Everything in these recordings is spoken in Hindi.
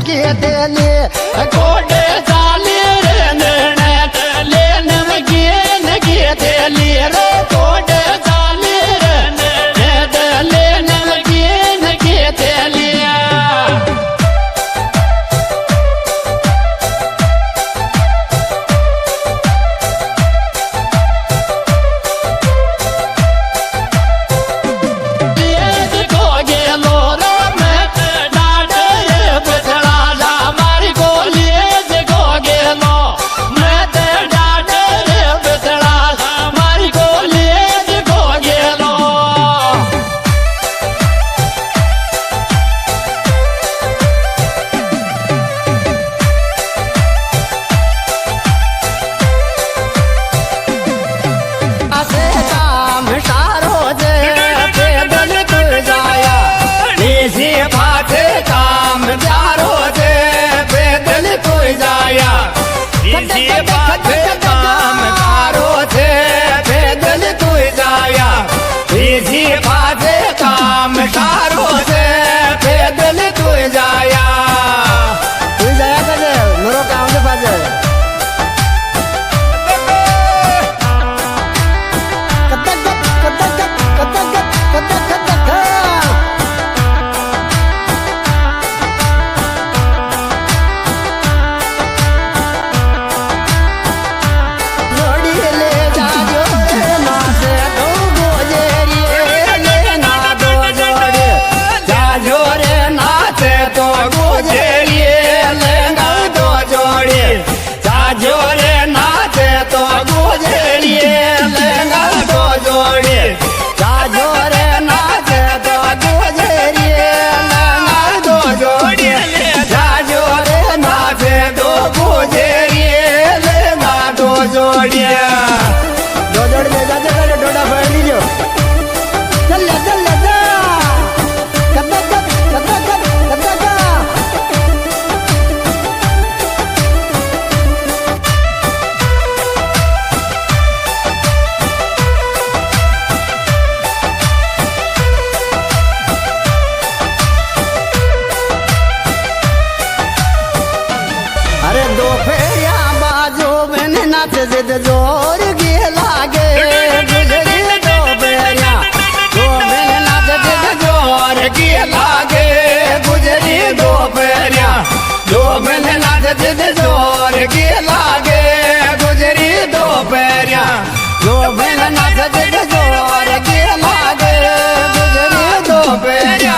नमकी तेली कोडे जाली रे निर्णय ले नमकी नगी तेली रे कोडे जाली रे निर्णय ले नमकी नगी तेली जिद जोर गे लागे गुजरी दो बेरिया दो बेन नाच जिद जोर गे लागे गुजरी दो बेरिया दो बेन नाच जिद जोर गे लागे गुजरी दो बेरिया दो बेन नाच जिद जोर गे लागे गुजरी दो बेरिया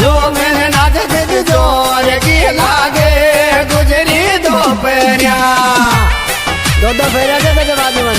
दो बेन नाच जिद जोर गे लागे गुजरी दो बेरिया दो फेरा दे बाजू में